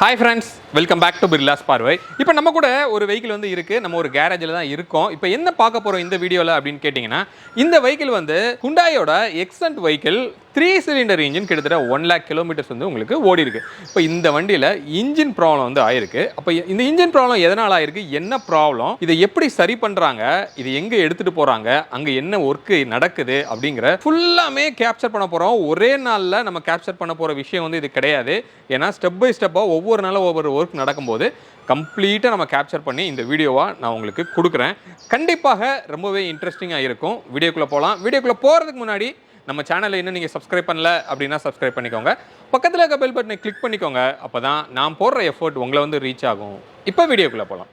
Hi friends, welcome back to Birlas Parvai. இப்போ நம்ம கூட ஒரு வெஹிக்கிள் வந்து இருக்கு. நம்ம ஒரு கேரேஜ்ல தான் இருக்கோம். இப்போ என்ன பார்க்க போறோம் இந்த வீடியோல அப்படினு கேட்டிங்கனா, இந்த வெஹிக்கிள் வந்து Hyundaiயோட எக்ஸென்ட் வெஹிக்கிள் 3 சிலிண்டர் இன்ஜின் கிட்டத்தட்ட 1 lakh கிலோமீட்டர்ஸ் வந்து உங்களுக்கு ஓடி இருக்கு. இப்போ இந்த வண்டியில இன்ஜின் ப்ராப்ளம் வந்து ஆயிருக்கு. அப்போ இந்த இன்ஜின் ப்ராப்ளம் எதனால ஆயிருக்கு? என்ன ப்ராப்ளம்? இதை எப்படி சரி பண்றாங்க? இது எங்க எடுத்துட்டு போறாங்க? அங்க என்ன வொர்க் நடக்குது அப்படிங்கற ஃபுல்லாமே கேப்சர் பண்ண போறோம். ஒரே நாள்ல நம்ம கேப்சர் பண்ண போற விஷயம் வந்து இது கிடையாது. ஏன்னா ஸ்டெப் பை ஸ்டெப்பா ஒவ்வொரு நாளும் ஒவ்வொரு ஒர்க் நடக்கும்போது கம்ப்ளீட்டாக நம்ம கேப்சர் பண்ணி இந்த வீடியோவாக நான் உங்களுக்கு கொடுக்குறேன். கண்டிப்பாக ரொம்பவே இன்ட்ரெஸ்டிங்காக இருக்கும். வீடியோக்குள்ளே போகலாம். வீடியோக்குள்ளே போகிறதுக்கு முன்னாடி நம்ம சேனலை இன்னும் நீங்கள் சப்ஸ்கிரைப் பண்ணல அப்படின்னா சப்ஸ்கிரைப் பண்ணிக்கோங்க. பக்கத்தில் இருக்க பெல் பட்டனை கிளிக் பண்ணிக்கோங்க. அப்போ தான் நான் போடுற எஃபோர்ட் உங்களை வந்து ரீச் ஆகும். இப்போ வீடியோக்குள்ளே போகலாம்.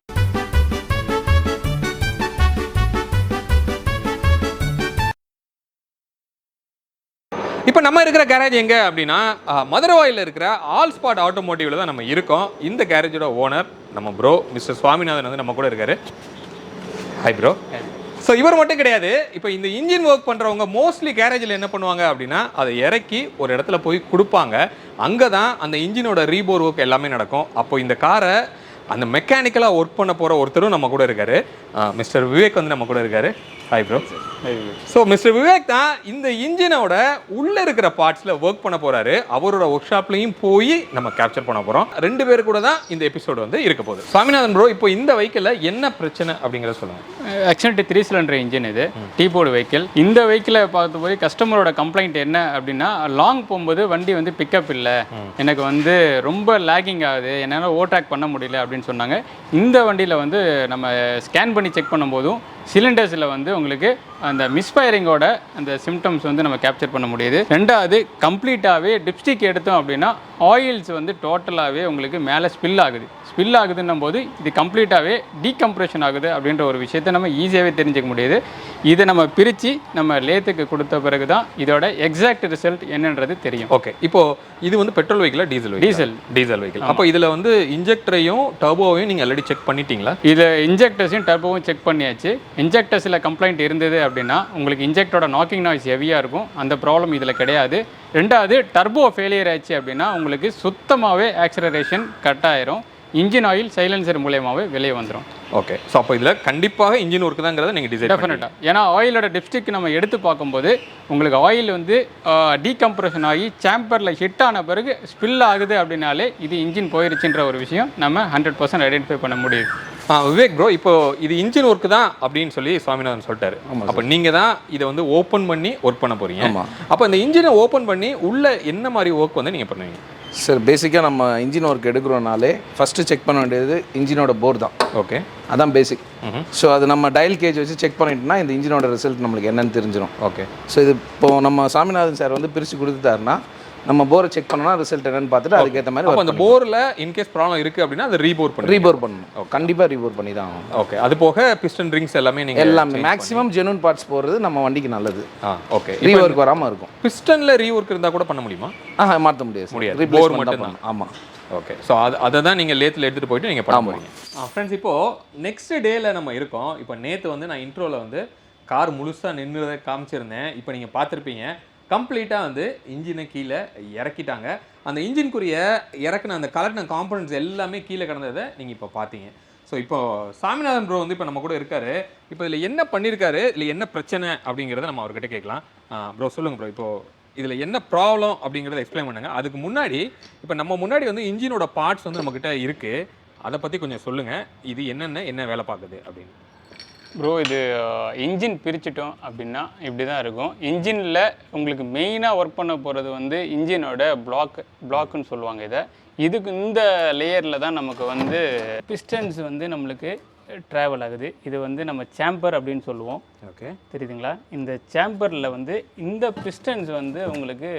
இப்போ நம்ம இருக்கிற கேரேஜ் எங்க அப்படின்னா மதுரவாயில் இருக்கிற ஆல் ஸ்பாட் ஆட்டோமோட்டிவ்ல தான் நம்ம இருக்கோம். இந்த கேரேஜோட ஓனர் நம்ம ப்ரோ மிஸ்டர் சுவாமிநாதன் வந்து நம்ம கூட இருக்காரு. Hi bro. ஸோ இவர் மட்டும் கிடையாது. இப்போ இந்த இன்ஜின் ஒர்க் பண்ணுறவங்க மோஸ்ட்லி கேரேஜில் என்ன பண்ணுவாங்க அப்படின்னா அதை இறக்கி ஒரு இடத்துல போய் கொடுப்பாங்க. அங்கே தான் அந்த இன்ஜினோட ரீபோர் ஒர்க் எல்லாமே நடக்கும். அப்போ இந்த காரை அந்த மெக்கானிக்கலாக ஒர்க் பண்ண போகிற ஒருத்தரும் நம்ம கூட இருக்காரு. மிஸ்டர் விவேக் வந்து நம்ம கூட இருக்காரு. Hi bro. So mister Vivek தான் இந்த இன்ஜினோட உள்ளே இருக்கிற பார்ட்ஸில் ஒர்க் பண்ண போகிறாரு. அவரோட ஒர்க் ஷாப்லையும் போய் நம்ம கேப்சர் பண்ண போகிறோம். 2 பேர் கூட தான் இந்த எபிசோடு வந்து இருக்க போகுது. சுவாமிநாதன் ப்ரோ, இப்போ இந்த வெஹிக்கிளில் என்ன பிரச்சனை அப்படிங்கிறத சொல்லுங்கள். ஆக்சுவலி 3 சிலிண்டர் இன்ஜின் இது டீபோர்டு வெஹிக்கிள். இந்த வெஹிக்கிளை பார்த்து போய் கஸ்டமரோட கம்ப்ளைண்ட் என்ன அப்படின்னா, லாங் போகும்போது வண்டி வந்து பிக்கப் இல்லை, எனக்கு வந்து ரொம்ப லேகிங் ஆகுது, என்னால் ஓவர்டேக் பண்ண முடியல அப்படின்னு சொன்னாங்க. இந்த வண்டியில் வந்து நம்ம ஸ்கேன் பண்ணி செக் பண்ணும்போதும் சிலிண்டர்ஸில் வந்து உங்களுக்கு அந்த மிஸ்ஃபயரிங்கோட அந்த சிம்டம்ஸ் வந்து நம்ம கேப்சர் பண்ண முடியுது. ரெண்டாவது, கம்ப்ளீட்டாகவே டிப்ஸ்டிக் எடுத்தோம் அப்படின்னா ஆயில்ஸ் வந்து டோட்டலாகவே உங்களுக்கு மேலே ஸ்பில் ஆகுதுன்னும் போது இது கம்ப்ளீட்டாகவே டீகம்ப்ரெஷன் ஆகுது அப்படின்ற ஒரு விஷயத்தை நம்ம ஈஸியாகவே தெரிஞ்சுக்க முடியுது. இதை நம்ம பிரித்து நம்ம லேத்துக்கு கொடுத்த பிறகு தான் இதோட எக்ஸாக்ட் ரிசல்ட் என்னன்றது தெரியும். ஓகே, இப்போ இது வந்து பெட்ரோல் வெஹிக்கிளா டீசல் வெஹிக்கிள்? அப்போ இதில் வந்து இன்ஜெக்டரையும் டர்போவையும் நீங்கள் ஆல்ரெடி செக் பண்ணிட்டீங்களா? இதில் இன்ஜெக்டர்ஸையும் டர்போவும் செக் பண்ணியாச்சு. இன்ஜெக்டர்ஸில் கம்ப்ளைண்ட் இருந்தது அப்படின்னா உங்களுக்கு இன்ஜெக்டரோட நாக்கிங் நாய்ஸ் ஹெவியாக இருக்கும். அந்த ப்ராப்ளம் இதில் கிடையாது. ரெண்டாவது, டர்போ ஃபெயிலியர் ஆச்சு அப்படின்னா உங்களுக்கு சுத்தமாகவே ஆக்சலரேஷன் கட் ஆயிரும். இன்ஜின் ஆயில் சைலன்சர் மூலயமாவே வெளியே வந்துடும். ஓகே, ஸோ அப்போ இதில் கண்டிப்பாக இன்ஜின் ஒர்க் தாங்கிறத நீங்கள் டிசைட் டெஃபினட்டாக. ஏன்னா ஆயிலோட டிப்ஸ்டிக் நம்ம எடுத்து பார்க்கும்போது உங்களுக்கு ஆயில் வந்து டீகம்ப்ரெஷன் ஆகி சாம்பரில் ஹிட் ஆன பிறகு ஸ்பில் ஆகுது அப்படின்னாலே இது இன்ஜின் போயிருச்சுன்ற ஒரு விஷயம் நம்ம 100% ஐடென்டிஃபை பண்ண முடியுது. விவேக் ப்ரோ, இப்போ இது இன்ஜின் ஒர்க் தான் அப்படின்னு சொல்லி சுவாமிநாதன் சொல்லிட்டாரு. அப்போ நீங்கள் தான் இதை வந்து ஓப்பன் பண்ணி ஒர்க் பண்ண போறீங்க. அப்போ இந்த இன்ஜினை ஓப்பன் பண்ணி உள்ள என்ன மாதிரி ஒர்க் வந்து நீங்கள் பண்ணுவீங்க? சார், பேசிக்காக நம்ம இன்ஜின் ஒர்க் எடுக்கிறோனாலே ஃபஸ்ட்டு செக் பண்ண வேண்டியது இன்ஜினோட போர்டு தான். ஓகே, அதான் பேசிக். ஸோ அது நம்ம டயல் கேஜ் வச்சு செக் பண்ணிட்டோம்னா இந்த இன்ஜினோட ரிசல்ட் நம்மளுக்கு என்னன்னு தெரிஞ்சிடும். ஓகே, ஸோ இது இப்போது நம்ம சாமிநாதன் சார் வந்து பிரித்து கொடுத்துட்டாருன்னா நம்ம போரை செக் பண்ணோம்னா ரிசல்ட் என்னன்னு பார்த்துட்டு அதுக்கேற்ற மாதிரி அந்த போரில் இன்கேஸ் ப்ராப்ளம் இருக்குது அப்படின்னா அதை ரீபோர் பண்ணணும். கண்டிப்பாக ரீபோர் பண்ணி தான் ஆகும். ஓகே, அது போக பிஸ்டன் ரிங்ஸ் எல்லாமே நீங்கள் எல்லாமே மேக்ஸிமம் ஜெனூன் பார்ட்ஸ் போடுறது நம்ம வண்டிக்கு நல்லது. ஓகே, ரீஒர்க் வராமல் இருக்கும். பிஸ்டனில் ரீஒர்க் இருந்தால் கூட பண்ண முடியுமா? மாற்ற முடியாது. போர் மட்டும் தான். ஆமாம். ஓகே, ஸோ அதை தான் நீங்கள் லேத்தில் எடுத்துகிட்டு போயிட்டு நீங்கள் பண்ண போகிறீங்க. ஃப்ரெண்ட்ஸ், இப்போது நெக்ஸ்ட் டேயில் நம்ம இருக்கோம். இப்போ நேற்று வந்து நான் இன்ட்ரோவில் வந்து கார் முழுசாக நின்றுதை காமிச்சிருந்தேன். இப்போ நீங்கள் பார்த்துருப்பீங்க கம்ப்ளீட்டாக வந்து இன்ஜினை கீழே இறக்கிட்டாங்க. அந்த இன்ஜின்குரிய இறக்குன அந்த கலெக்டின காம்பனன்ட்ஸ் எல்லாமே கீழே கிடந்ததை நீங்கள் இப்போ பார்த்தீங்க. ஸோ இப்போ சாமிநாதன் ப்ரோ வந்து இப்போ நம்ம கூட இருக்காரு. இப்போ இதில் என்ன பண்ணியிருக்காரு, இல்லை என்ன பிரச்சனை அப்படிங்கிறத நம்ம அவர்கிட்ட கேட்கலாம். ப்ரோ சொல்லுங்கள் ப்ரோ, இப்போது இதில் என்ன ப்ராப்ளம் அப்படிங்கிறத எக்ஸ்பிளைன் பண்ணுங்கள். அதுக்கு முன்னாடி இப்போ நம்ம முன்னாடி வந்து இன்ஜினோட பார்ட்ஸ் வந்து நம்மக்கிட்ட இருக்குது, அதை பற்றி கொஞ்சம் சொல்லுங்கள். இது என்ன வேலை பார்க்குது அப்படின்னு. ப்ரோ, இது இன்ஜின் பிரிச்சுட்டோம் அப்படின்னா இப்படி தான் இருக்கும். இன்ஜினில் உங்களுக்கு மெயினாக ஒர்க் பண்ண போகிறது வந்து இன்ஜினோட பிளாக்குன்னு சொல்லுவாங்க. இதுக்கு இந்த லேயரில் தான் நமக்கு வந்து பிஸ்டன்ஸ் வந்து நம்மளுக்கு ட்ராவல் ஆகுது. இது வந்து நம்ம சேம்பர் அப்படின்னு சொல்லுவோம். ஓகே, தெரியுதுங்களா? இந்த சேம்பரில் வந்து இந்த பிஸ்டன்ஸ் வந்து உங்களுக்கு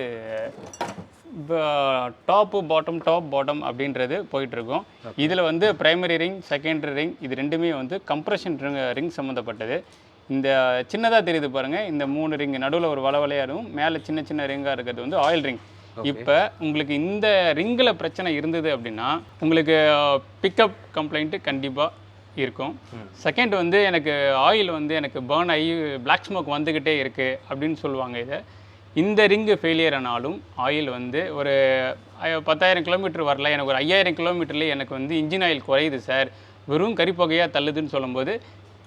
டாப் பாட்டம் அப்படின்றது போயிட்டுருக்கும். இதில் வந்து பிரைமரி ரிங், செகண்டரி ரிங், இது ரெண்டுமே வந்து கம்ப்ரெஷன் ரிங் சம்மந்தப்பட்டது. இந்த சின்னதாக தெரியுது பாருங்கள், இந்த 3 ரிங் நடுவில் ஒரு வளைவலையாக இருக்கும், மேலே சின்ன ரிங்காக இருக்கிறது வந்து ஆயில் ரிங். இப்போ உங்களுக்கு இந்த ரிங்கில் பிரச்சனை இருந்தது அப்படின்னா உங்களுக்கு பிக்கப் கம்ப்ளைண்ட்டு கண்டிப்பாக இருக்கும். செகண்ட் வந்து எனக்கு ஆயில் வந்து எனக்கு பேர்ன் ஆகி பிளாக் ஸ்மோக் வந்துக்கிட்டே இருக்குது அப்படின்னு சொல்லுவாங்க. இந்த ரிங்கு ஃபெயிலியர் ஆனாலும் ஆயில் வந்து ஒரு 10,000 கிலோமீட்டர் வரல, எனக்கு ஒரு 5,000 கிலோமீட்டர்லேயே எனக்கு வந்து இன்ஜின் ஆயில் குறையுது சார், வெறும் கரிப்புகையாக தள்ளுதுன்னு சொல்லும்போது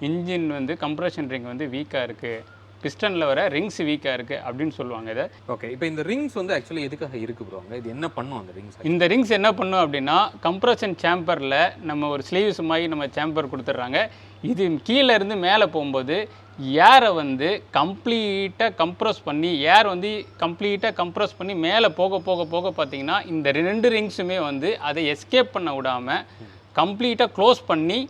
இன்ஜின் வந்து கம்ப்ரஷன் ரிங் வந்து வீக்காக இருக்குது, பிஸ்டனில் வர ரிங்ஸ் வீக்காக இருக்குது அப்படின்னு சொல்லுவாங்க இதை. ஓகே, இப்போ இந்த ரிங்ஸ் வந்து ஆக்சுவலி எதுக்காக இருக்கு ப்ரோ? இது என்ன பண்ணும் அந்த ரிங்ஸ்? இந்த ரிங்ஸ் என்ன பண்ணும் அப்படின்னா, கம்ப்ரஷன் சேம்பரில் நம்ம ஒரு ஸ்லீவ்ஸ் மாதிரி நம்ம சேம்பர் கொடுத்துட்றாங்க. இது கீழே இருந்து மேலே போகும்போது ஏரை வந்து கம்ப்ளீட்டாக கம்ப்ரஸ் பண்ணி மேலே போக போக போக பார்த்தீங்கன்னா இந்த 2 ரிங்ஸுமே வந்து அதை எஸ்கேப் பண்ண விடாமல் கம்ப்ளீட்டாக க்ளோஸ் பண்ணி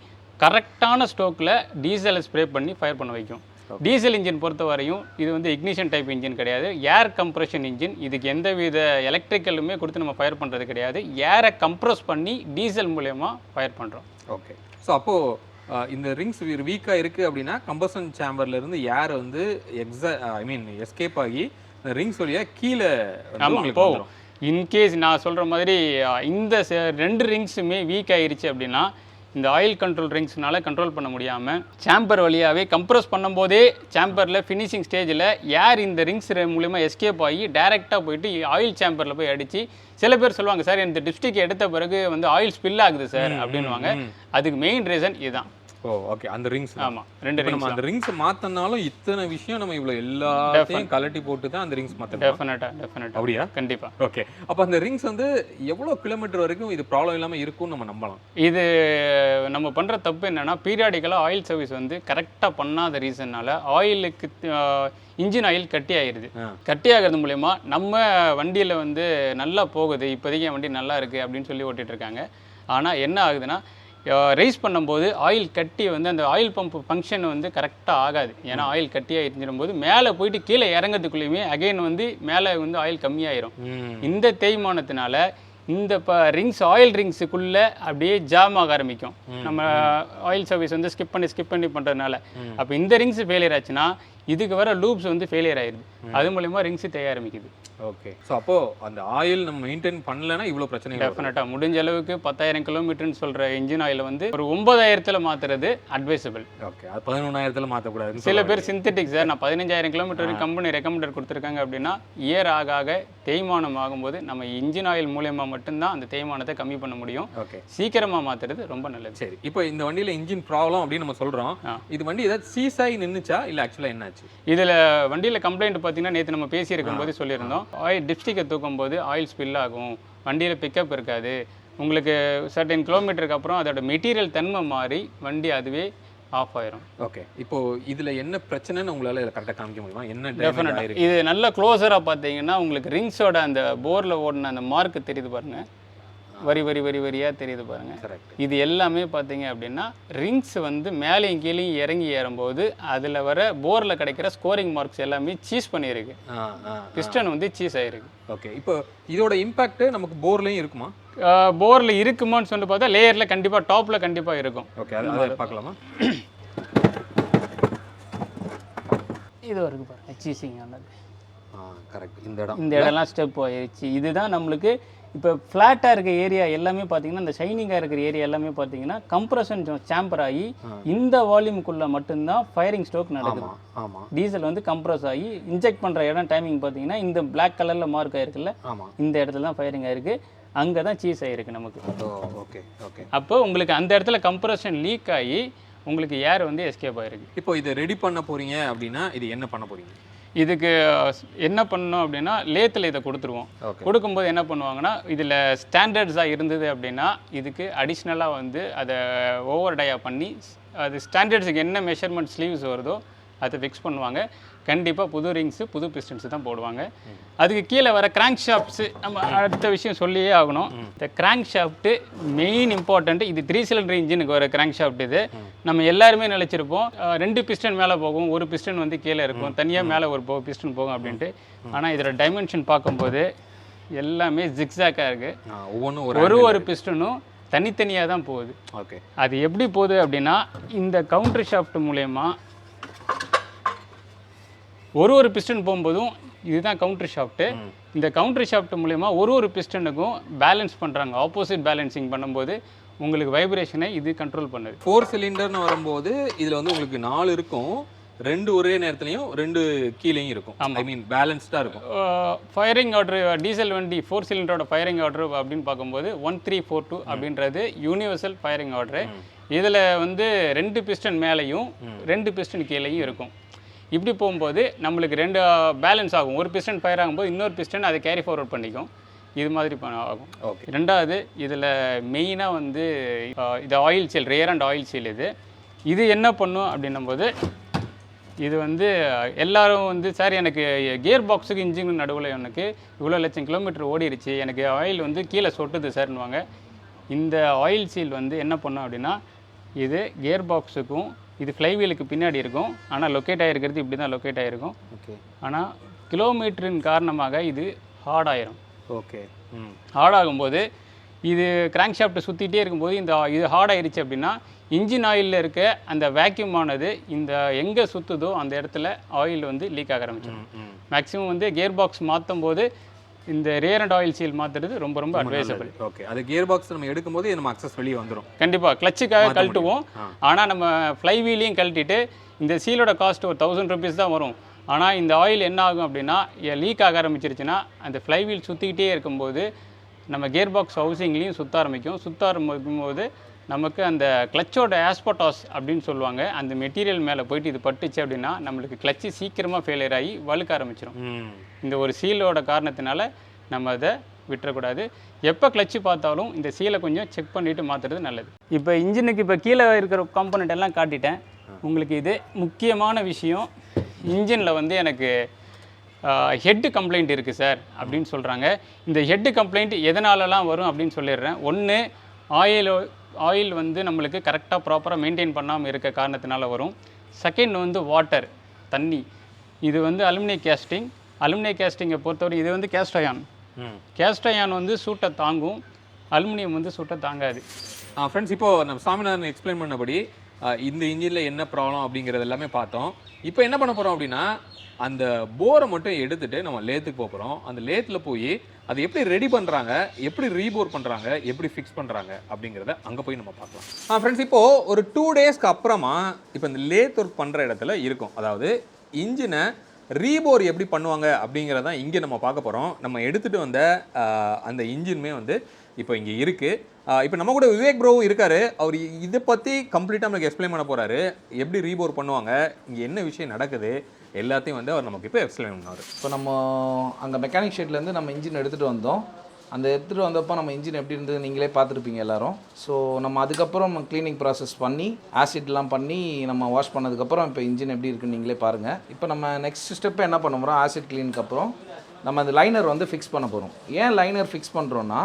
கரெக்டான ஸ்டோக்கில் டீசலை ஸ்ப்ரே பண்ணி ஃபயர் பண்ண வைக்கும். டீசல் இன்ஜின் பொறுத்த வரையும் இது வந்து இக்னிஷன் டைப் இன்ஜின் கிடையாது, ஏர் கம்ப்ரெஷன் இன்ஜின். இதுக்கு எந்த வித எலக்ட்ரிக்கலுமே கொடுத்து நம்ம ஃபயர் பண்ணுறது கிடையாது, ஏரை கம்ப்ரெஸ் பண்ணி டீசல் மூலயமா ஃபயர் பண்ணுறோம். ஓகே, ஸோ அப்போது இந்த ரிங்ஸ் வீக்காக இருக்குது அப்படின்னா கம்பஷன் சேம்பர்லேருந்து ஏர் வந்து எஸ்கேப் ஆகி ரிங்ஸ் வழியாக கீழே போகும். இன்கேஸ் நான் சொல்கிற மாதிரி இந்த 2 ரிங்ஸுமே வீக் ஆகிருச்சு அப்படின்னா இந்த ஆயில் கண்ட்ரோல் ரிங்ஸ்னால கண்ட்ரோல் பண்ண முடியாமல் சேம்பர் வழியாகவே கம்ப்ரஸ் பண்ணும்போதே சேம்பரில் ஃபினிஷிங் ஸ்டேஜில் ஏர் இந்த ரிங்ஸ் மூலிமா எஸ்கேப் ஆகி டைரெக்டாக போயிட்டு ஆயில் சேம்பரில் போய் அடித்து, சில பேர் சொல்லுவாங்க சார் இந்த டிப்ஸ்டிக் எடுத்த பிறகு வந்து ஆயில் ஸ்பில் ஆகுது சார் அப்படின்வாங்க. அதுக்கு மெயின் ரீசன் இதுதான். ஓ ஓகே, அந்த ரிங்ஸ். ஆமாம், 2 ரிங்ஸ். நம்ம அந்த ரிங்ஸ் மாற்றினாலும் இத்தனை விஷயம் நம்ம இவ்வளோ எல்லாத்தையும் கலட்டி போட்டு தான் அந்த ரிங்ஸ் மாற்றணும். டெஃபினட்டாக. அப்படியா? கண்டிப்பாக. ஓகே, அப்போ அந்த ரிங்ஸ் வந்து எவ்வளோ கிலோமீட்டர் வரைக்கும் இது ப்ராப்ளம் இல்லாமல் இருக்கும்னு நம்ம நம்பலாம்? இது நம்ம பண்ணுற தப்பு என்னென்னா, பீரியாடிக்கலாக ஆயில் சர்வீஸ் வந்து கரெக்டாக பண்ணாத ரீசன்னால ஆயிலுக்கு இன்ஜின் ஆயில் கட்டி ஆகிடுது. கட்டி ஆகிறது மூலயமா நம்ம வண்டியில் வந்து நல்லா போகுது, இப்போதைக்கு என் வண்டி நல்லா இருக்குது அப்படின்னு சொல்லி ஓட்டிகிட்டு இருக்காங்க. ஆனால் என்ன ஆகுதுன்னா, ரைஸ் பண்ணும்போது ஆயில் கட்டி வந்து அந்த ஆயில் பம்ப் ஃபங்க்ஷன் வந்து கரெக்டாக ஆகாது. ஏன்னா ஆயில் கட்டியாக இருந்துடும் போது மேலே போயிட்டு கீழே இறங்கிறதுக்குள்ளேயுமே அகைன் வந்து மேலே வந்து ஆயில் கம்மியாயிரும். இந்த தேய்மானத்தினால இந்த ஆயில் ரிங்ஸுக்குள்ளே அப்படியே ஜாம் ஆக ஆரம்பிக்கும். நம்ம ஆயில் சர்வீஸ் வந்து ஸ்கிப் பண்ணி பண்ணுறதுனால அப்போ இந்த ரிங்ஸ் ஃபெயிலியர் ஆச்சுன்னா இதுக்கு வர லூப்ஸ் வந்து ஃபெயிலியர் ஆயிடுது. அது மூலமா ரிங்ஸ் தேய ஆரம்பிக்குது. ஓகே, ஸோ அப்போது அந்த ஆயில் நம்ம மெயின்டைன் பண்ணலைன்னா இவ்வளோ பிரச்சனை. டெஃபினட்டாக முடிஞ்ச அளவுக்கு 10,000 கிலோமீட்டர்னு சொல்கிற இன்ஜின் ஆயில் வந்து ஒரு 9,000 மாற்றுறது அட்வைசபிள். ஓகே, அது 11,000 மாற்றக்கூடாது. சில பேர் சிந்தட்டிக் சார் நான் 15,000 கிலோமீட்டர் கம்பெனி ரெக்கமெண்டர் கொடுத்துருக்காங்க அப்படின்னா இயர் ஆக தேய்மானம் ஆகும்போது நம்ம இன்ஜின் ஆயில் மூலயமா மட்டும்தான் அந்த தேய்மானத்தை கம்மி பண்ண முடியும். ஓகே, சீக்கிரமாக மாற்றுறது ரொம்ப நல்லது. சரி, இப்போ இந்த வண்டியில் இன்ஜின் ப்ராப்ளம் அப்படின்னு நம்ம சொல்கிறோம். இது வண்டி ஏதாவது சீஸ் ஆகி நின்றுச்சா இல்லை ஆக்சுவலாக என்னாச்சு? இதில் வண்டியில் கம்ப்ளைண்ட் பார்த்தீங்கன்னா நேற்று நம்ம பேசியிருக்கும் போது சொல்லியிருந்தோம், ஆயில் டிப்ஸ்டிக்கை தூக்கும் போது ஆயில் ஸ்பில் ஆகும், வண்டியில் பிக்கப் இருக்காது, உங்களுக்கு சர்டன் கிலோமீட்டருக்கு அப்புறம் அதோட மெட்டீரியல் தன்மை மாறி வண்டி அதுவே ஆஃப் ஆயிரும். ஓகே, இப்போ இதில் என்ன பிரச்சனைன்னு உங்களால் கரெக்டாக காமிக்க முடியுமா? என்ன டெஃபினட்டாக இது நல்ல க்ளோஸராக பார்த்தீங்கன்னா உங்களுக்கு ரிங்ஸோட அந்த போரில் ஓடின அந்த மார்க்கு தெரியுது பாருங்கள், வரியாக தெரியுது பாருங்கள். கரெக்ட். இது எல்லாமே பார்த்தீங்க அப்படின்னா ரிங்ஸ் வந்து மேலேயும் கீழேயும் இறங்கி ஏறும்போது அதில் வர போரில் கிடைக்கிற ஸ்கோரிங் மார்க்ஸ் எல்லாமே சீஸ் பண்ணியிருக்கு, பிஸ்டன் வந்து சீஸ் ஆகிருக்கு. ஓகே, இப்போ இதோட இம்பாக்ட் நமக்கு போர்லையும் இருக்குமா? போரில் இருக்குமான்னு சொல்லி பார்த்தா லேயரில் கண்டிப்பாக டாப்பில் கண்டிப்பாக இருக்கும். ஓகே, அதை பார்க்கலாமா? இது வரைக்கும் பாருங்கள் சீசிங் ஆனது. கரெக்ட், இந்த இடம்லாம் ஸ்டெப் ஆயிடுச்சு. இதுதான் நம்மளுக்கு இப்போ ஃப்ளாட்டாக இருக்க ஏரியா எல்லாமே பார்த்தீங்கன்னா இந்த ஷைனிங்காக இருக்கிற ஏரியா எல்லாமே பார்த்தீங்கன்னா கம்ப்ரஷன் சேம்பர் ஆகி இந்த வால்யூமுக்குள்ளே மட்டும்தான் ஃபயரிங் ஸ்ட்ரோக் நடக்குது. டீசல் வந்து கம்ப்ரஸ் ஆகி இன்ஜெக்ட் பண்ணுற இடம் டைமிங் பார்த்தீங்கன்னா இந்த பிளாக் கலரில் மார்க் ஆயிருக்குல்ல, இந்த இடத்துல தான் ஃபயரிங் ஆயிருக்கு, அங்கே தான் சீஸ் ஆகிருக்கு நமக்கு. ஓகே ஓகே, அப்போ உங்களுக்கு அந்த இடத்துல கம்ப்ரஷன் லீக் ஆகி உங்களுக்கு ஏர் வந்து எஸ்கேப் ஆகிருக்கு. இப்போ இதை ரெடி பண்ண போகிறீங்க அப்படின்னா இது என்ன பண்ண போகிறீங்க? இதுக்கு என்ன பண்ணணும் அப்படின்னா லேத்தில் இதை கொடுத்துருவோம். கொடுக்கும்போது என்ன பண்ணுவாங்கன்னா இதில் ஸ்டாண்டர்ட்ஸாக இருந்தது அப்படின்னா இதுக்கு அடிஷ்னலாக வந்து அதை ஓவர் டயா பண்ணி அது ஸ்டாண்டர்ட்ஸுக்கு என்ன மெஷர்மெண்ட் ஸ்லீவ்ஸ் வருதோ அதை ஃபிக்ஸ் பண்ணுவாங்க. கண்டிப்பாக புது ரிங்ஸு புது பிஸ்டன்ஸு தான் போடுவாங்க. அதுக்கு கீழே வர கிராங்க் ஷாஃப்ட்ஸு நம்ம அடுத்த விஷயம் சொல்லியே ஆகணும். இந்த கிராங்க் ஷாஃப்ட்டு மெயின் இம்பார்ட்டன்ட். இது 3 சிலிண்டர் இன்ஜினுக்கு வர கிராங்க் ஷாஃப்ட். இது நம்ம எல்லாருமே நினச்சிருப்போம் 2 பிஸ்டன் மேலே போகும், ஒரு பிஸ்டன் வந்து கீழே இருக்கும், தனியாக மேலே ஒரு பிஸ்டன் போகும் அப்படின்ட்டு. ஆனால் இதோட டைமென்ஷன் பார்க்கும்போது எல்லாமே ஜிக்ஸாக்காக இருக்குது. ஒரு பிஸ்டனும் தனித்தனியாக தான் போகுது. ஓகே, அது எப்படி போகுது அப்படின்னா இந்த கவுண்டர் ஷாஃப்ட் மூலயமா ஒரு பிஸ்டன் போகும்போதும் இதுதான் கவுண்டர் ஷாஃப்ட்டு. இந்த கவுண்டர் ஷாஃப்ட் மூலயமா ஒரு பிஸ்டனுக்கும் பேலன்ஸ் பண்ணுறாங்க. ஆப்போசிட் பேலன்சிங் பண்ணும்போது உங்களுக்கு வைப்ரேஷனை இது கண்ட்ரோல் பண்ணுது. 4 சிலிண்டர்னு வரும்போது இதில் வந்து உங்களுக்கு 4 இருக்கும், ரெண்டு ஒரே நேரத்துலையும் ரெண்டு கீழேயும் இருக்கும். ஐ மீன் பேலன்ஸ்டாக இருக்கும். ஃபயரிங் ஆர்டர் டீசல் வண்டி 4 சிலிண்டரோட ஃபயரிங் ஆர்டர் அப்படின்னு பார்க்கும்போது 1342 அப்படின்றது யூனிவர்சல் ஃபயரிங் ஆர்டரு. இதில் வந்து 2 பிஸ்டன் மேலேயும் 2 பிஸ்டன் கீழேயும் இருக்கும். இப்படி போகும்போது நம்மளுக்கு 2 பேலன்ஸ் ஆகும். ஒரு பிஸ்டன் ஃபயர் ஆகும்போது இன்னொரு பிஸ்டன் அதை கேரி ஃபார்வர்ட் பண்ணிக்கும். இது மாதிரி ஆகும். ஓகே. ரெண்டாவது இதில் மெயினாக வந்து இது oil seal, rear and oil seal. இது என்ன பண்ணும் அப்படின்னும்போது இது வந்து எல்லோரும் வந்து சார் எனக்கு கியர் பாக்ஸுக்கு இன்ஜின் நடுவில் எனக்கு இவ்வளோ லட்சம் கிலோமீட்டர் ஓடிடுச்சு, எனக்கு ஆயில் வந்து கீழே சொட்டுது சார்னுவாங்க. இந்த ஆயில் சீல் வந்து என்ன பண்ணும் அப்படின்னா இது கியர் பாக்ஸுக்கும் இது ஃப்ளைவீலுக்கு பின்னாடி இருக்கும். ஆனால் லொக்கேட் ஆகிருக்கிறது இப்படி தான் லொக்கேட் ஆகிருக்கும். ஓகே. ஆனால் கிலோமீட்டரின் காரணமாக இது ஹார்ட் ஆயிரும். ஓகே. ஹார்ட் ஆகும்போது இது கிராங்க் ஷாஃப்ட் சுற்றிட்டே இருக்கும்போது இது ஹார்ட் ஆயிடுச்சு அப்படின்னா இன்ஜின் ஆயிலில் இருக்க அந்த வேக்யூம் ஆனது இந்த எங்கே சுற்றுதோ அந்த இடத்துல ஆயில் வந்து லீக் ஆக ஆரம்பிச்சிடும். மேக்ஸிமம் வந்து கியர் பாக்ஸ் மாற்றும் போது இந்த ரியர் அண்ட் ஆயில் சீல் மாற்றுறது ரொம்ப ரொம்ப அட்வைசபிள். ஓகே. அது கியர் பாக்ஸ் நம்ம எடுக்கும்போது நம்ம அக்சஸ் வெளியே வந்துடும். கண்டிப்பாக கிளச்சுக்காக கழட்டுவோம். ஆனால் நம்ம ஃப்ளை வீலையும் கழட்டிட்டு இந்த சீலோட காஸ்ட் ஒரு 1000 rupees தான் வரும். ஆனால் இந்த ஆயில் என்ன ஆகும் அப்படின்னா லீக் ஆக ஆரம்பிச்சிருச்சுன்னா அந்த ஃப்ளை வீல் சுற்றிக்கிட்டே இருக்கும்போது நம்ம கியர் பாக்ஸ் ஹவுசிங்லேயும் சுற்ற ஆரம்பிக்கும்போது நமக்கு அந்த கிளச்சோட ஆஸ்போட்டாஸ் அப்படின்னு சொல்லுவாங்க, அந்த மெட்டீரியல் மேலே போயிட்டு இது பட்டுச்சு அப்படின்னா நம்மளுக்கு கிளச்சு சீக்கிரமாக ஃபெயிலியர் ஆகி வழுக்க ஆரம்பிச்சிடும். இந்த ஒரு சீலோட காரணத்தினால நம்ம அதை விட்டுறக்கூடாது. எப்போ கிளச்சு பார்த்தாலும் இந்த சீலை கொஞ்சம் செக் பண்ணிவிட்டு மாற்றுறது நல்லது. இப்போ இன்ஜினுக்கு இப்போ கீழே இருக்கிற காம்பனண்ட் எல்லாம் காட்டிட்டேன் உங்களுக்கு. இது முக்கியமான விஷயம், இன்ஜினில் வந்து எனக்கு ஹெட்டு கம்ப்ளைண்ட் இருக்குது சார் அப்படின்னு சொல்கிறாங்க. இந்த ஹெட்டு கம்ப்ளைண்ட் எதனாலலாம் வரும் அப்படின்னு சொல்லிடுறேன். ஒன்று ஆயில் வந்து நம்மளுக்கு கரெக்டாக ப்ராப்பராக மெயின்டைன் பண்ணாமல் இருக்க காரணத்தினால வரும். செகண்ட் வந்து வாட்டர், தண்ணி. இது வந்து அலுமினிய கேஸ்டிங்கை பொறுத்தவரை இது வந்து கேஸ்ட் அயான் வந்து சூட்டை தாங்கும், அலுமினியம் வந்து சூட்டை தாங்காது. ஃப்ரெண்ட்ஸ், இப்போது நம்ம சாமிநாதன் எக்ஸ்பிளைன் பண்ணபடி இந்த இன்ஜினில் என்ன ப்ராப்ளம் அப்படிங்கிறது எல்லாமே பார்த்தோம். இப்போ என்ன பண்ண போகிறோம் அப்படின்னா அந்த போரை மட்டும் எடுத்துகிட்டு நம்ம லேத்துக்கு போகிறோம். அந்த லேத்தில் போய் அது எப்படி ரெடி பண்ணுறாங்க, எப்படி ரீபோர் பண்ணுறாங்க, எப்படி ஃபிக்ஸ் பண்ணுறாங்க அப்படிங்கிறத அங்கே போய் நம்ம பார்க்கலாம். ஃப்ரெண்ட்ஸ், இப்போது ஒரு 2 டேஸ்க்கு அப்புறமா இப்போ இந்த லேத் ஒர்க் பண்ணுற இடத்துல இருக்கும். அதாவது இன்ஜினை ரீபோர் எப்படி பண்ணுவாங்க அப்படிங்கிறதான் இங்கே நம்ம பார்க்க போகிறோம். நம்ம எடுத்துகிட்டு வந்த அந்த இன்ஜினுமே வந்து இப்போ இங்கே இருக்குது. இப்போ நம்ம கூட விவேக் ப்ரோவும் இருக்காரு. அவர் இதை பற்றி கம்ப்ளீட்டாக நமக்கு எக்ஸ்பிளைன் பண்ண போகிறாரு. எப்படி ரீபோர் பண்ணுவாங்க, இங்கே என்ன விஷயம் நடக்குது, எல்லாத்தையும் வந்து அவர் நமக்கு இப்போ எக்ஸ்பிளைன் பண்ணுவார். இப்போ நம்ம அங்கே மெக்கானிக் ஷெட்லேருந்து நம்ம இன்ஜின் எடுத்துகிட்டு வந்தோம். அந்த எடுத்துகிட்டு வந்தப்போ நம்ம இன்ஜின் எப்படி இருந்தது நீங்களே பார்த்துருப்பீங்க எல்லோரும். ஸோ நம்ம அதுக்கப்புறம் க்ளீனிங் ப்ராசஸ் பண்ணி ஆசிட்லாம் பண்ணி நம்ம வாஷ் பண்ணதுக்கப்புறம் இப்போ இன்ஜின் எப்படி இருக்குன்னு நீங்களே பாருங்கள். இப்போ நம்ம நெக்ஸ்ட் ஸ்டெப்பு என்ன பண்ண போகிறோம், ஆசிட் க்ளீனுக்கு அப்புறம் நம்ம அந்த லைனர் வந்து ஃபிக்ஸ் பண்ண போகிறோம். ஏன் லைனர் ஃபிக்ஸ் பண்ணுறோன்னா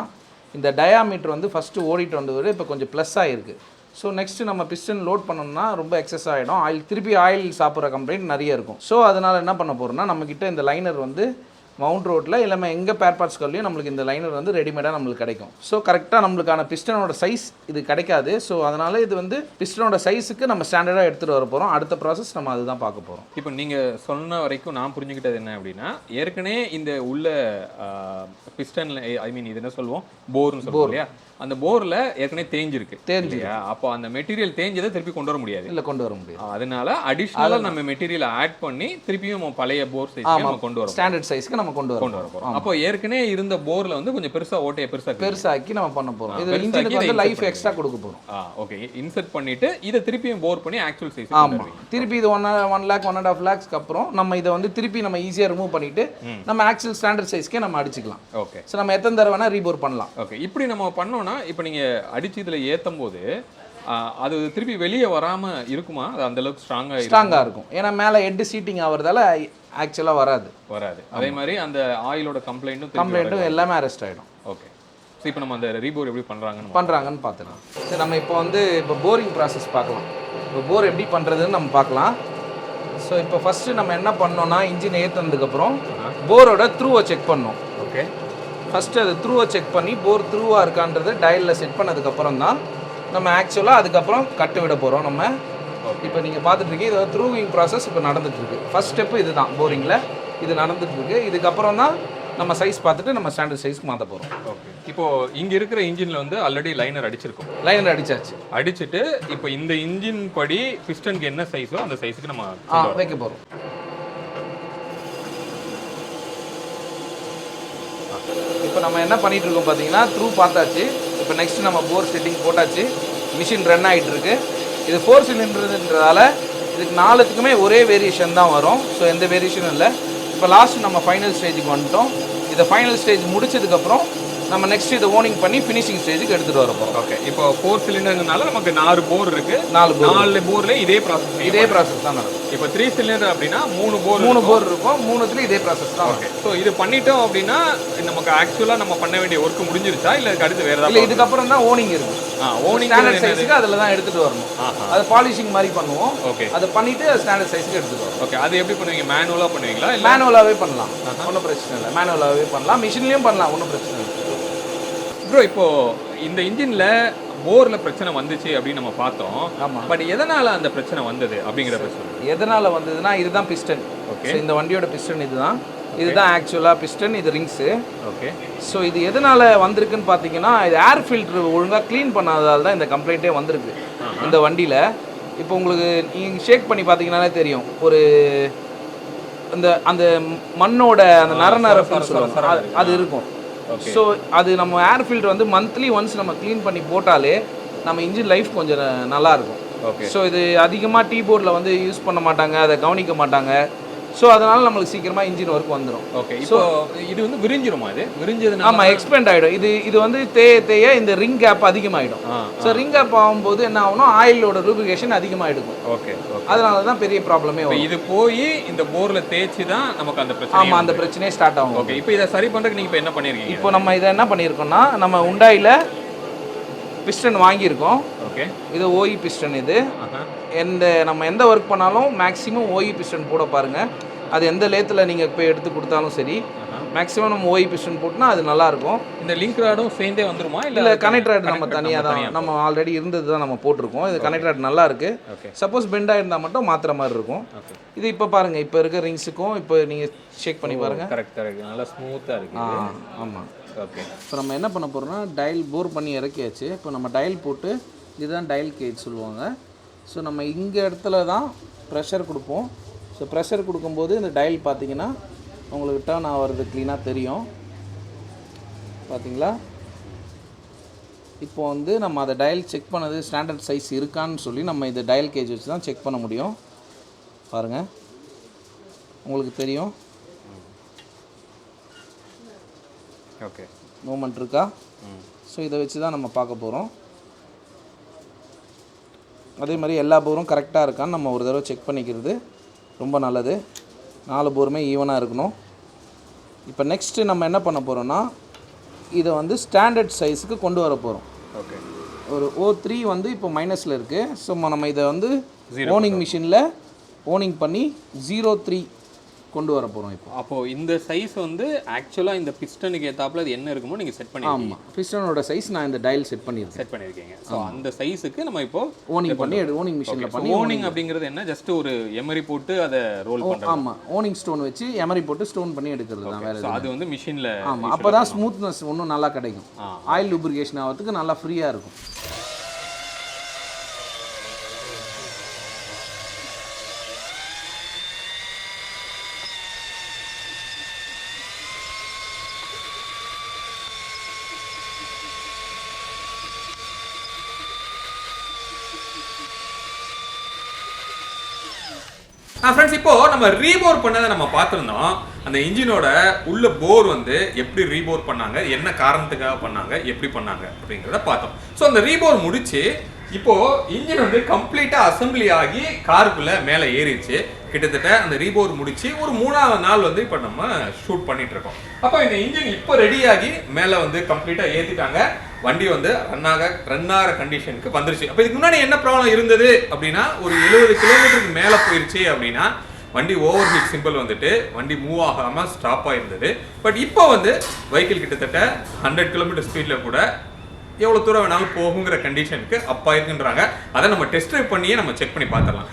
இந்த டயாமீட்டர் வந்து ஃபஸ்ட்டு ஓடிட்டு வந்தது இப்போ கொஞ்சம் ப்ளஸ் ஆகிருக்கு. ஸோ நெக்ஸ்ட்டு நம்ம பிஸ்டன் லோட் பண்ணோம்னா ரொம்ப எக்ஸஸ் ஆகிடும். திருப்பி ஆயில் சாப்பிட்ற கம்ப்ளைண்ட் நிறைய இருக்கும். ஸோ அதனால் என்ன பண்ண போகிறோம்னா நம்மக்கிட்ட இந்த லைனர் வந்து மவுண்ட் ரோட்டில் இல்லாமல் எங்கே பேர் பார்ட்ஸ் கல்லையும் நம்மளுக்கு இந்த லைனர் வந்து ரெடிமேடாக நம்மளுக்கு கிடைக்கும். ஸோ கரெக்டாக நம்மளுக்கான பிஸ்டனோட சைஸ் இது கிடைக்காது. ஸோ அதனால் இது வந்து பிஸ்டனோட சைஸுக்கு நம்ம ஸ்டாண்டர்டாக எடுத்துகிட்டு வர போகிறோம். அடுத்த ப்ராசஸ் நம்ம அதுதான் பார்க்க போகிறோம். இப்போ நீங்கள் சொன்ன வரைக்கும் நான் புரிஞ்சுக்கிட்டது என்ன அப்படின்னா, ஏற்கனவே இந்த உள்ள பிஸ்டனில் ஐ மீன் இது என்ன சொல்லுவோம், போர்னு சொல்லுவோம் இல்லையா, அந்த போரில் ஏற்கனவே தேஞ்சிருக்கு. அப்போ அந்த மெட்டீரியல் தேஞ்சதை திருப்பி கொண்டு வர முடியாது. இல்லை, கொண்டு வர முடியாது. அதனால அடிஷ்னலாக நம்ம மெட்டீரியலை ஆட் பண்ணி திருப்பியும் நம்ம பழைய போர் சைஸ் கொண்டு வரோம், ஸ்டாண்டர்ட் சைஸ்க்கு நம்ம கொண்டு வர போகிறோம். அப்போ ஏற்கனவே இருந்த போரில் வந்து கொஞ்சம் ஓட்டையை பெருசாக்கி நம்ம பண்ண போகிறோம். இது இன்ஜினுக்கு வந்து லைஃப் எக்ஸ்ட்ரா கொடுக்க போகிறோம். ஓகே, இன்சர்ட் பண்ணிட்டு இதை திருப்பியும் போர் பண்ணி ஆக்சுவல் சைஸ். ஆமாம், திருப்பி இது 1 lakh 1.5 lakhsக்கு அப்புறம் நம்ம இதை வந்து திருப்பி நம்ம ஈஸியாக ரிமூவ் பண்ணிட்டு நம்ம ஆக்சுவல் ஸ்டாண்டர்ட் சைஸ்க்கே நம்ம அடிச்சுக்கலாம். ஓகே, ஸோ நம்ம எத்தனை தடவை வேணால் ரீபோர் பண்ணலாம். ஓகே, இப்படி நம்ம பண்ணோம்னா இப்போ நீங்கள் அடிச்சு இதில் ஏற்றும் போது அது திருப்பி வெளியே வராமல் இருக்குமா? அது அந்த அளவுக்கு ஸ்ட்ராங்காக இருக்கும். ஏன்னா மேலே ஹெட் சீட்டிங் ஆகிறதால ஆக்சுவலாக வராது. அதே மாதிரி அந்த ஆயிலோட கம்ப்ளைண்ட்டும் எல்லாமே அரெஸ்ட் ஆகிடும். ஓகே, ஸோ இப்போ நம்ம அந்த ரீபோர் எப்படி பண்ணுறாங்கன்னு பார்த்துக்கலாம். சரி, நம்ம இப்போ வந்து போரிங் ப்ராசஸ் பார்க்கலாம். இப்போ போர் எப்படி பண்ணுறதுன்னு நம்ம பார்க்கலாம். ஸோ இப்போ ஃபஸ்ட்டு நம்ம என்ன பண்ணோம்னா இன்ஜின் ஏற்றுனதுக்கப்புறம் போரோட த்ரூவை செக் பண்ணோம். ஓகே, ஃபஸ்ட்டு அது த்ரூவை செக் பண்ணி போர் த்ரூவாக இருக்கான்றது டயலில் செட் பண்ணதுக்கப்புறம் தான் நம்ம ஆக்சுவலாக அதுக்கப்புறம் கட்டு விட போகிறோம். நம்ம இப்போ நீங்கள் பார்த்துட்ருக்கீங்க, இது த்ரூவிங் ப்ராசஸ் இப்போ நடந்துகிட்ருக்கு. ஃபஸ்ட் ஸ்டெப்பு இது தான், போரிங்கில் இது நடந்துகிட்ருக்கு. இதுக்கப்புறம் தான் நம்ம சைஸ் பார்த்துட்டு நம்ம ஸ்டாண்டர்ட் சைஸ்க்கு மாற்ற போகிறோம். ஓகே. இப்போ இங்க இருக்கிற இன்ஜின்ல வந்து ஆல்ரெடி லைனர் அடிச்சிருக்கோம். லைனர் அடிச்சாச்சு. அடிச்சிட்டு இப்போ இந்த இன்ஜின் படி பிஸ்டனுக்கு என்ன சைஸோ அந்த சைஸ்க்கு நம்ம வைக்க போகிறோம். இப்போ நம்ம என்ன பண்ணிட்டு இருக்கோம் பார்த்தீங்கன்னா த்ரூ பார்த்தாச்சு. இப்போ நெக்ஸ்ட் நம்ம போர் செட்டிங் போட்டாச்சு. மிஷின் ரன் ஆகிட்டு இருக்கு. இது 4 சிலிண்டர்ன்றதால இதுக்கு 4த்துக்குமே ஒரே வேரியேஷன் தான் வரும். ஸோ எந்த வேரியேஷனும் இல்லை. இப்போ லாஸ்ட் நம்ம ஃபைனல் ஸ்டேஜுக்கு வந்துட்டோம். இதை ஃபைனல் ஸ்டேஜ் முடிச்சதுக்கப்புறம் நம்ம நெக்ஸ்ட் இதை ஓனிங் பண்ணி ஃபினிஷிங் ஸ்டேஜுக்கு எடுத்துகிட்டு வர போகிறோம். ஓகே. இப்போ 4 சிலிண்டர்னால நமக்கு 4 போர் இருக்குது. 4 போர்ல இதே ப்ராசஸ் தான் நடக்கும். இப்போ 3 சிலிண்டர் அப்படின்னா 3 போர் இருக்கும். 3த்துலேயும் இதே ப்ராசஸ் தான். ஓகே. ஸோ இது பண்ணிட்டோம் அப்படின்னா நமக்கு ஆக்சுவலாக நம்ம பண்ண வேண்டிய ஒர்க் முடிஞ்சிருச்சா இல்லை அடுத்து வேறு ஏதாவது? இதுக்கப்புறம் தான் ஓனிங் இருக்கும். ஓனிங் ஸ்டாண்டர்ட் சைஸுக்கு அதில் தான் எடுத்துகிட்டு வரணும். அது பாலிஷிங் மாதிரி பண்ணுவோம். ஓகே. அதை பண்ணிவிட்டு ஸ்டாண்டர்ட் சைஸுக்கு எடுத்துகிட்டு வரோம். ஓகே. அது எப்படி பண்ணுவீங்க? மேனுவலாக பண்ணுவீங்களா? மேனுவலாகவே பண்ணலாம், ஒன்றும் பிரச்சனை இல்லை. மேனுவலாகவே பண்ணலாம், மிஷின்லேயும் பண்ணலாம், ஒன்றும் பிரச்சனை இல்லை. ப்ரோ இப்போ இந்த இன்ஜின்ல போர்ல பிரச்சனை வந்துச்சு அப்படின்னு நம்ம பார்த்தோம். பட் எதனால அந்த பிரச்சனை வந்தது அப்படிங்கிற பிரச்சனை எதனால வந்ததுன்னா இதுதான் பிஸ்டன். ஓகே. இந்த வண்டியோட பிஸ்டன் இதுதான் ஆக்சுவலாக பிஸ்டன். இது ரிங்ஸு. ஓகே. ஸோ இது எதனால வந்திருக்குன்னு பார்த்தீங்கன்னா இது ஏர் ஃபில்டர் ஒழுங்காக க்ளீன் பண்ணாததால் தான் இந்த கம்ப்ளைண்ட்டே வந்திருக்கு இந்த வண்டியில். இப்போ உங்களுக்கு நீங்கள் ஷேக் பண்ணி பார்த்தீங்கன்னாலே தெரியும், ஒரு அந்த மண்ணோட அந்த நரநரப்புன்னு சொல்லுவாங்க, அது இருக்கும். ஸோ அது நம்ம ஏர் ஃபில்டர் வந்து மந்த்லி ஒன்ஸ் நம்ம க்ளீன் பண்ணி போட்டாலே நம்ம இன்ஜின் லைஃப் கொஞ்சம் நல்லாயிருக்கும். ஓகே. ஸோ இது அதிகமாக டீ போர்டில் வந்து யூஸ் பண்ண மாட்டாங்க, அதை கவனிக்க மாட்டாங்க. ஸோ அதனால நம்மளுக்கு சீக்கிரமாக இன்ஜின் ஒர்க் வந்துடும். ஓகே. ஸோ இது வந்து விரிஞ்சிருமா? இது விரிஞ்சதுன்னா ஆமாம், எக்ஸ்பெண்ட் ஆகிடும். இது வந்து தேய இந்த ரிங் கேப் அதிகமாகிடும். ஸோ ரிங் கேப் ஆகும்போது என்ன ஆகும்னா ஆயிலோட லூப்ரிகேஷன் அதிகமாகிடும். ஓகே. அதனால தான் பெரிய ப்ராப்ளமே வரும். இது போய் இந்த போர்ல தேய்ச்சி தான் நமக்கு அந்த பிரச்சனை. ஆமாம், அந்த பிரச்சனையே ஸ்டார்ட் ஆகும். ஓகே. இப்போ இதை சரி பண்ணுறதுக்கு நீங்கள் இப்போ என்ன பண்ணியிருக்கீங்க? இப்போ நம்ம இதை என்ன பண்ணியிருக்கோம்னா நம்ம உண்டாயில் பிஸ்டன் வாங்கியிருக்கோம். ஓகே. இது ஓஇ பிஸ்டன். இது நம்ம எந்த ஒர்க் பண்ணாலும் மேக்ஸிமம் ஓஇ பிஸ்டன் போட பாருங்கள். அது எந்த லேத்தில் நீங்கள் போய் எடுத்து கொடுத்தாலும் சரி, மேக்ஸிமம் நம்ம ஓஇ பிஸ்டன் போட்டுனா அது நல்லாயிருக்கும். இந்த லிங்க் ராடும் சேர்ந்தே வந்துருமா? இல்லை, கனெக்ட் ராட் நம்ம தனியாக தான், நம்ம ஆல்ரெடி இருந்தது தான் நம்ம போட்டிருக்கோம். இது கனெக்ட் ராட் நல்லா இருக்குது. சப்போஸ் பெண்டாக இருந்தால் மட்டும் மாற்றுற மாதிரி இருக்கும். இது இப்போ பாருங்கள், இப்போ இருக்க ரிங்ஸுக்கும் இப்போ நீங்கள் ஷேக் பண்ணி பாருங்கள். கரெக்டாக நல்லா ஸ்மூத்தாக இருக்குது. ஆமாம். ஓகே. இப்போ நம்ம என்ன பண்ண போகிறோம்னா டயல் போர் பண்ணி இறக்கியாச்சு. இப்போ நம்ம டயல் போட்டு, இதுதான் டயல் கேஜ் சொல்லுவாங்க. ஸோ நம்ம இங்கே இடத்துல தான் ப்ரெஷர் கொடுப்போம். ஸோ ப்ரெஷர் கொடுக்கும்போது இந்த டயல் பார்த்தீங்கன்னா உங்களுக்கு டர்ன் ஆகிறது க்ளீனாக தெரியும். பார்த்தீங்களா? இப்போ வந்து நம்ம அதை டயல் செக் பண்ணது ஸ்டாண்டர்ட் சைஸ் இருக்கான்னு சொல்லி நம்ம இந்த டயல் கேஜ் வச்சு தான் செக் பண்ண முடியும். பாருங்கள், உங்களுக்கு தெரியும். ஓகே. மூமெண்ட் இருக்கா? ஸோ இதை வச்சு தான் நம்ம பார்க்க போகிறோம். அதே மாதிரி எல்லா போரும் கரெக்டாக இருக்கான்னு நம்ம ஒரு தடவை செக் பண்ணிக்கிறது ரொம்ப நல்லது. 4 போருமே ஈவனாக இருக்கணும். இப்போ நெக்ஸ்ட்டு நம்ம என்ன பண்ண போகிறோன்னா இதை வந்து ஸ்டாண்டர்ட் சைஸுக்கு கொண்டு வர போகிறோம். ஓகே. ஒரு O3 வந்து இப்போ மைனஸில் இருக்குது. ஸோ நம்ம இதை வந்து ஓனிங் மிஷினில் ஓனிங் பண்ணி 03 கொண்டு வர போகிறோம். இப்போ அப்போது இந்த சைஸ் வந்து ஆக்சுவலாக இந்த பிஸ்டனுக்கு ஏற்றாப்புல அது என்ன இருக்குமோ நீங்கள் செட் பண்ணி. ஆமாம், பிஸ்டனோட சைஸ் நான் இந்த டயல் செட் பண்ணியிருக்கீங்க. ஸோ அந்த சைஸுக்கு நம்ம இப்போ ஓனிங் பண்ணி ஓனிங் மிஷினில் பண்ணி. ஓனிங் அப்படிங்கிறது என்ன? ஜஸ்ட் ஒரு எமரி போட்டு அதை ரோல் பண்ணுறோம். ஆமாம், ஓனிங் ஸ்டோன் வச்சு எமரி போட்டு ஸ்டோன் பண்ணி எடுக்கிறது தான் வேறு. அது வந்து மிஷினில். ஆமாம், அப்போ தான் ஸ்மூத்னஸ் இன்னும் நல்லா கிடைக்கும். ஆயில் லூப்ரிகேஷன் ஆகிறதுக்கு நல்லா ஃப்ரீயாக இருக்கும். ஃப்ரெண்ட்ஸ், இப்போ நம்ம ரீபோர் பண்ணதை நம்ம பார்த்துருந்தோம். அந்த இன்ஜினோட உள்ள போர் வந்து எப்படி ரீபோர் பண்ணாங்க, என்ன காரணத்துக்காக பண்ணாங்க, எப்படி பண்ணாங்க அப்படிங்கிறத பார்த்தோம். ஸோ அந்த ரீபோர் முடிச்சு இப்போ இன்ஜின் வந்து கம்ப்ளீட்டா அசம்பிளி ஆகி காருக்குள்ள மேலே ஏறிடுச்சு. கிட்டத்தட்ட அந்த ரீபோர் முடிச்சு ஒரு 3ஆவது நாள் வந்து இப்போ நம்ம ஷூட் பண்ணிட்டு இருக்கோம். அப்போ இந்த இன்ஜின் இப்போ ரெடியாகி மேலே வந்து கம்ப்ளீட்டா ஏற்றிட்டாங்க. வண்டி வந்து ரன் ஆகிற கண்டிஷனுக்கு வந்துருச்சு. அப்போ இதுக்கு முன்னாடி என்ன ப்ராப்ளம் இருந்தது அப்படின்னா, ஒரு 70 கிலோமீட்டருக்கு மேலே போயிருச்சு அப்படின்னா வண்டி ஓவர் ஹீட் சிம்பிள் வந்துட்டு வண்டி மூவ் ஆகாமல் ஸ்டாப் ஆகிருந்தது. பட் இப்போ வந்து வெஹிக்கிள் கிட்டத்தட்ட 100 கிலோமீட்டர் ஸ்பீடில் கூட எவ்வளோ தூரம் வேணாலும் போகுங்கிற கண்டிஷனுக்கு அப்பாயிருக்குன்றாங்க. அதை நம்ம டெஸ்ட் ட்ரைவ் பண்ணியே நம்ம செக் பண்ணி பார்த்துடலாம்.